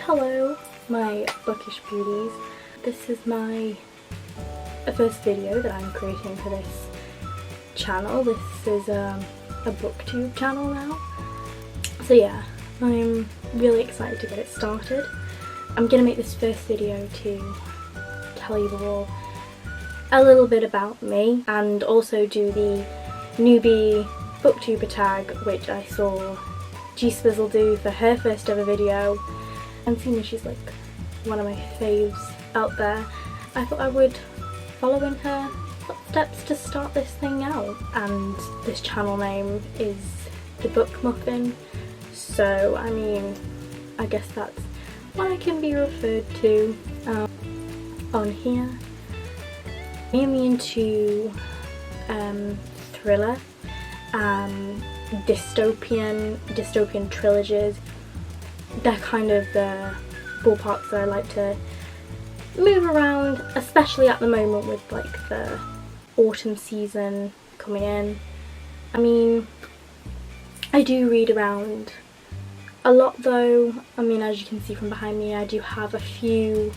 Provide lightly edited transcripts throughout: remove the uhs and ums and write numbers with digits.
Hello, my bookish beauties. This is my first video that I'm creating for this channel. This is a booktube channel now. So yeah, I'm really excited to get it started. I'm gonna make this first video to tell you all a little bit about me and also do the Newbie Booktuber Tag, which I saw G-Spizzle do for her first ever video, and seeing as she's like one of my faves out there, I thought I would follow in her footsteps to start this thing out. And this channel name is The Book Muffin, so I mean, I guess that's what I can be referred to on here. I'm into thriller, dystopian trilogies. They're kind of the ballparks that I like to move around, especially at the moment with like the autumn season coming in. I mean, I do read around a lot though. I mean, as you can see from behind me, I do have a few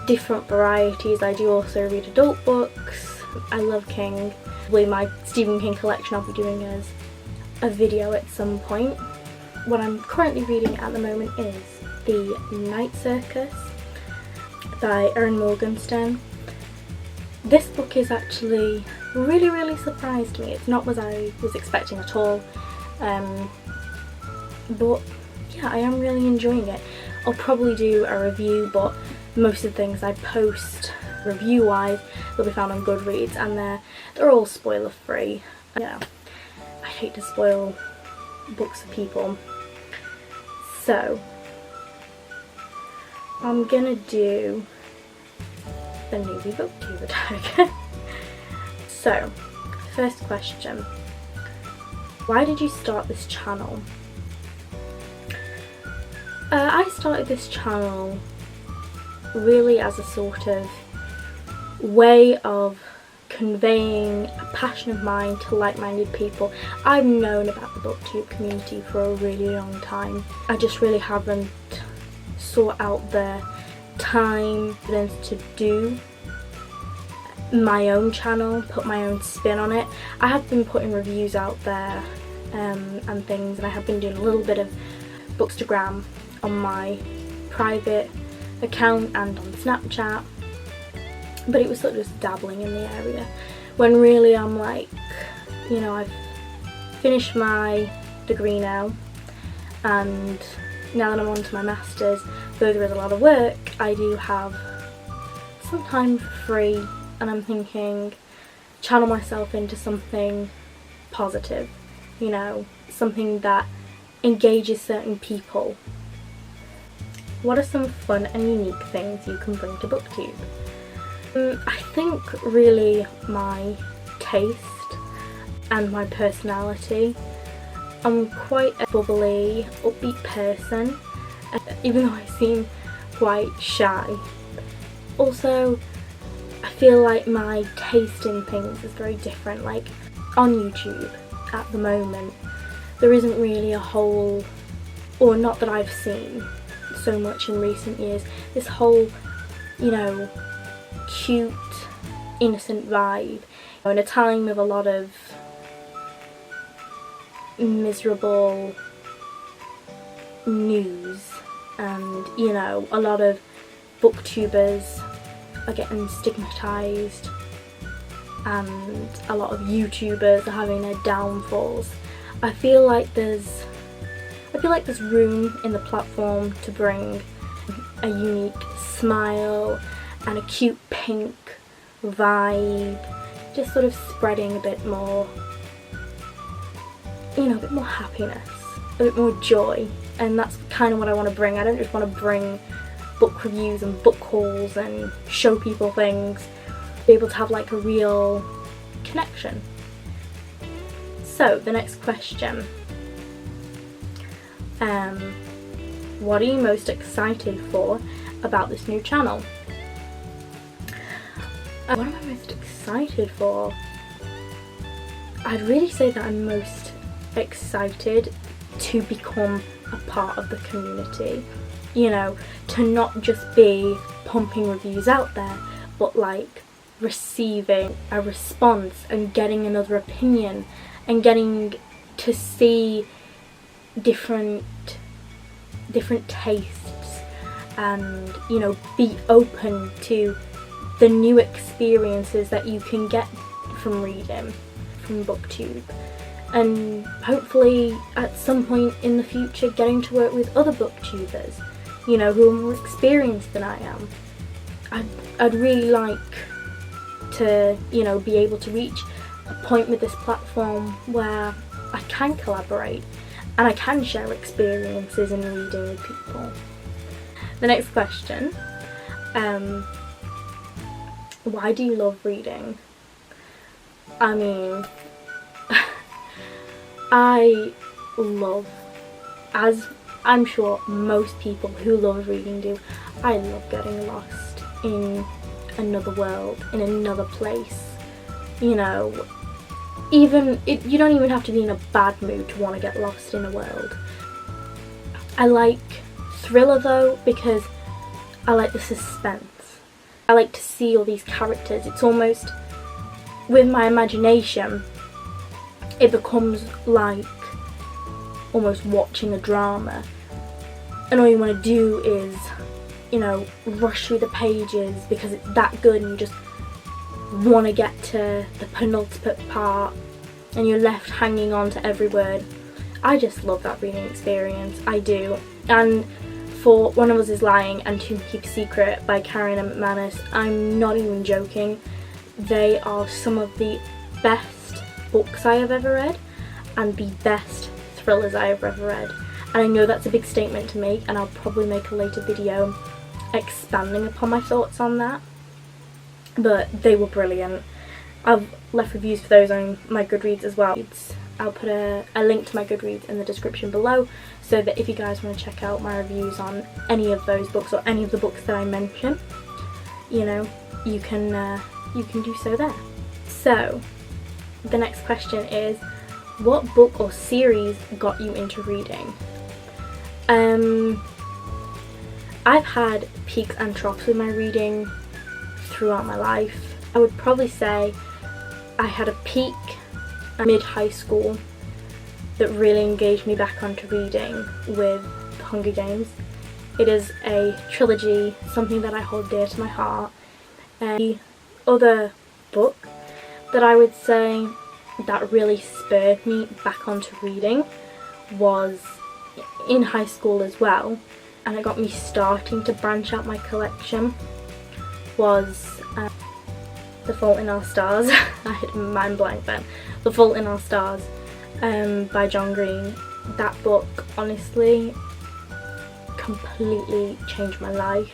different varieties. I do also read adult books. I love King. My Stephen King collection I'll be doing as a video at some point. What I'm currently reading at the moment is The Night Circus by Erin Morgenstern. This book is actually really surprised me. It's not what I was expecting at all, but yeah, I am really enjoying it. I'll probably do a review, but most of the things I post review wise they'll be found on Goodreads, and they're all spoiler free. You know, I hate to spoil books for people, so I'm gonna do the Newbie Booktuber Tag. So, first question, why did you start this channel? I started this channel really as a sort of way of conveying a passion of mine to like-minded people. I've known about the booktube community for a really long time. I just really haven't sought out the time to do my own channel, put my own spin on it. I have been putting reviews out there and things, and I have been doing a little bit of Bookstagram on my private account and on Snapchat, but it was sort of just dabbling in the area, when really I'm like, you know, I've finished my degree now, and now that I'm on to my masters, though there is a lot of work, I do have some time for free, and I'm thinking channel myself into something positive, you know, something that engages certain people. What are some fun and unique things you can bring to booktube? I think really my taste and my personality. I'm quite a bubbly, upbeat person, even though I seem quite shy. Also, I feel like my taste in things is very different. Like on YouTube at the moment, there isn't really a whole, or not that I've seen so much in recent years, this whole, you know, cute, innocent vibe. In a time with a lot of miserable news, and you know, a lot of booktubers are getting stigmatized, and a lot of YouTubers are having their downfalls. I feel like there's room in the platform to bring a unique smile and a cute pink vibe, just sort of spreading a bit more, you know, a bit more happiness, a bit more joy, and that's kind of what I want to bring. I don't just want to bring book reviews and book hauls and show people things, be able to have like a real connection. So the next question, what are you most excited for about this new channel? What am I most excited for? I'd really say that I'm most excited to become a part of the community. you know, to not just be pumping reviews out there, but like receiving a response and getting another opinion and getting to see different tastes, and, you know, be open to the new experiences that you can get from reading from BookTube, and hopefully at some point in the future getting to work with other booktubers, you know, who are more experienced than I am. I'd really like to, you know, be able to reach a point with this platform where I can collaborate and I can share experiences in reading with people. The next question, why do you love reading? I mean, I love, as I'm sure most people who love reading do, I love getting lost in another world, in another place, you know. You don't even have to be in a bad mood to want to get lost in a world. I like thriller though, because I like the suspense. I like to see all these characters. It's almost, with my imagination, it becomes like almost watching a drama, and all you want to do is, you know, rush through the pages because it's that good, and you just want to get to the penultimate part and you're left hanging on to every word. I just love that reading experience, I do. And for One of Us is Lying and To Keep a Secret by Karen and McManus, I'm not even joking, they are some of the best books I have ever read and the best thrillers I have ever read. And I know that's a big statement to make, and I'll probably make a later video expanding upon my thoughts on that, but they were brilliant. I've left reviews for those on my Goodreads as well. I'll put a link to my Goodreads in the description below, so that if you guys want to check out my reviews on any of those books or any of the books that I mention, you know, you can do so there. So the next question is, what book or series got you into reading? I've had peaks and troughs with my reading throughout my life. I would probably say I had a peak mid-high school that really engaged me back onto reading with The Hunger Games. It is a trilogy, something that I hold dear to my heart. The other book that I would say that really spurred me back onto reading was in high school as well, and it got me starting to branch out my collection, was The Fault in Our Stars. I had a mind blank then. The Fault in Our Stars by John Green. That book honestly completely changed my life,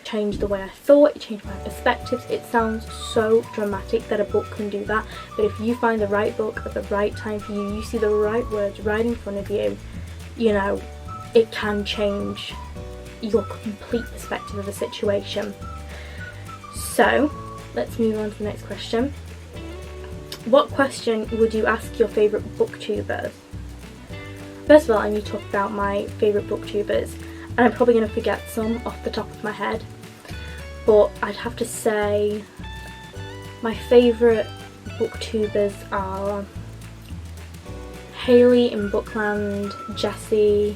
changed the way I thought, it changed my perspectives. It sounds so dramatic that a book can do that, but if you find the right book at the right time for you, you see the right words right in front of you, you know, it can change your complete perspective of a situation. So let's move on to the next question. What question would you ask your favourite booktubers? First of all, I need to talk about my favourite booktubers, and I'm probably going to forget some off the top of my head, but I'd have to say my favourite booktubers are Hayley in Bookland, Jessie,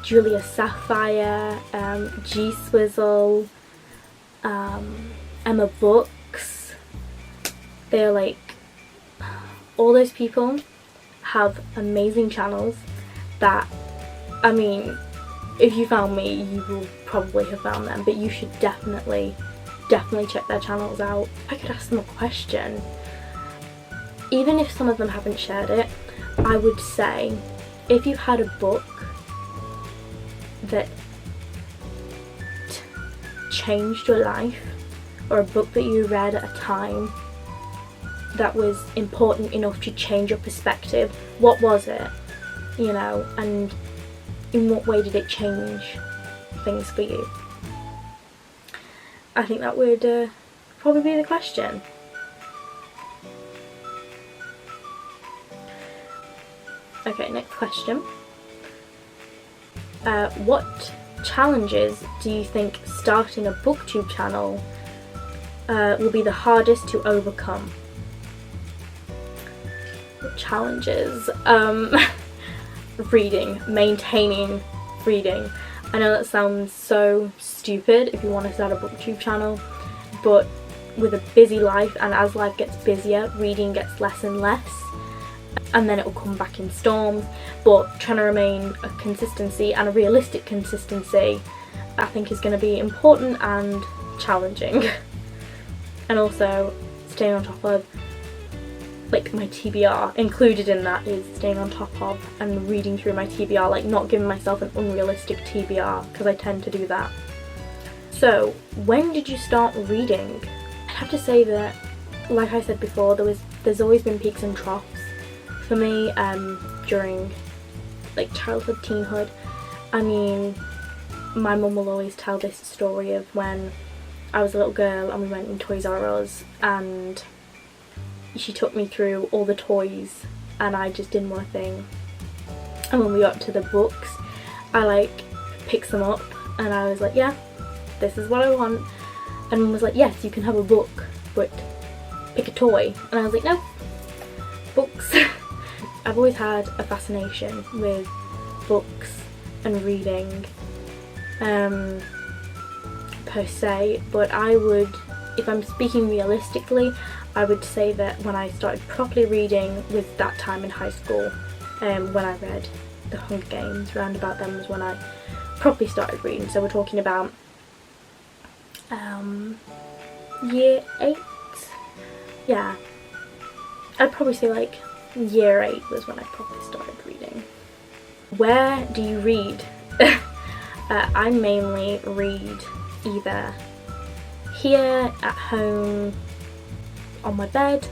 Julia Sapphire, G Swizzle, Emma Books. They're like, all those people have amazing channels that, I mean, if you found me, you will probably have found them, but you should definitely check their channels out. If I could ask them a question, even if some of them haven't shared it, I would say, if you had a book that changed your life, or a book that you read at a time that was important enough to change your perspective, what was it, you know, and in what way did it change things for you? I think that would probably be the question. Okay, next question. What challenges do you think starting a booktube channel will be the hardest to overcome? Challenges. Reading. Maintaining reading. I know that sounds so stupid if you want to start a booktube channel, but with a busy life, and as life gets busier, reading gets less and less, and then it will come back in storms. But trying to remain a consistency, and a realistic consistency, I think is going to be important and challenging. And also staying on top of, like, my TBR. Included in that is staying on top of and reading through my TBR, like not giving myself an unrealistic TBR, because I tend to do that. So when did you start reading? I have to say that, like I said before, there's always been peaks and troughs for me during like childhood, teenhood. I mean, my mum will always tell this story of when I was a little girl and we went in Toys R Us, and she took me through all the toys and I just didn't want a thing. And when we got to the books, I like picked them up and I was like, yeah, this is what I want. And Mum was like, yes, you can have a book, but pick a toy. And I was like, no, books. I've always had a fascination with books and reading per se, but I would, if I'm speaking realistically, I would say that when I started properly reading was that time in high school, when I read The Hunger Games. Round about then was when I properly started reading, so we're talking about year 8? Yeah, I'd probably say like year 8 was when I properly started reading. Where do you read? I mainly read either here, at home, on my bed.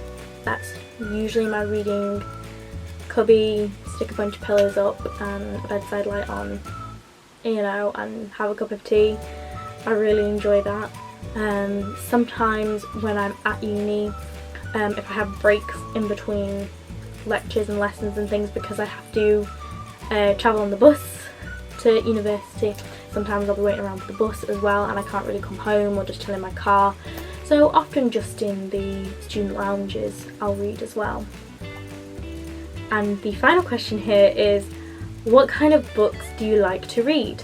That's usually my reading cubby. Stick a bunch of pillows up and a bedside light on, you know, and have a cup of tea. I really enjoy that. Sometimes when I'm at uni, if I have breaks in between lectures and lessons and things, because I have to travel on the bus to university, sometimes I'll be waiting around for the bus as well and I can't really come home, or just chill in my car. So often just in the student lounges I'll read as well. And the final question here is, what kind of books do you like to read?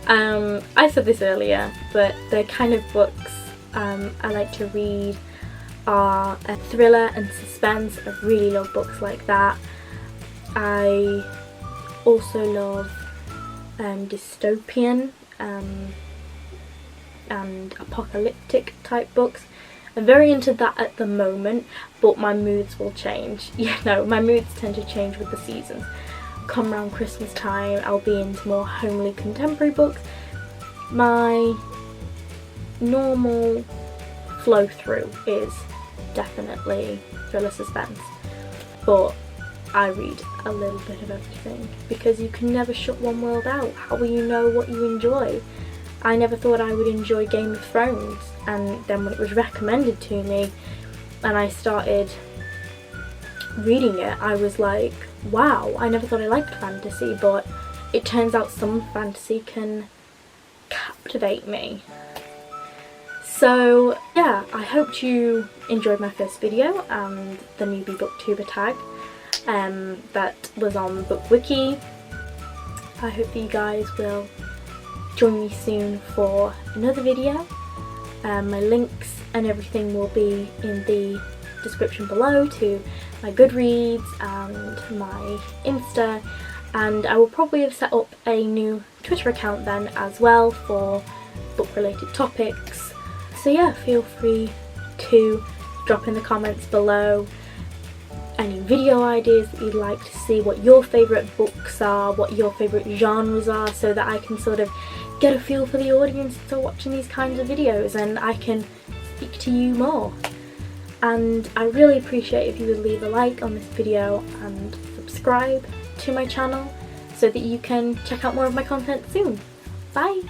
I said this earlier, but the kind of books I like to read are thriller and suspense. I really love books like that. I also love dystopian and apocalyptic type books. I'm very into that at the moment, but my moods will change. Yeah, no, my moods tend to change with the seasons. Come around Christmas time, I'll be into more homely contemporary books. My normal flow through is definitely thriller suspense, but I read a little bit of everything because you can never shut one world out. How will you know what you enjoy? I never thought I would enjoy Game of Thrones, and then when it was recommended to me and I started reading it, I was like, wow, I never thought I liked fantasy, but it turns out some fantasy can captivate me. So yeah, I hope you enjoyed my first video and the Newbie Booktuber Tag that was on BookWiki. I hope that you guys will join me soon for another video. My links and everything will be in the description below to my Goodreads and my Insta, and I will probably have set up a new Twitter account then as well for book related topics. So yeah, feel free to drop in the comments below any video ideas that you'd like to see, what your favourite books are, what your favourite genres are, so that I can sort of get a feel for the audience that's watching these kinds of videos and I can speak to you more. And I really appreciate if you would leave a like on this video and subscribe to my channel so that you can check out more of my content soon. Bye!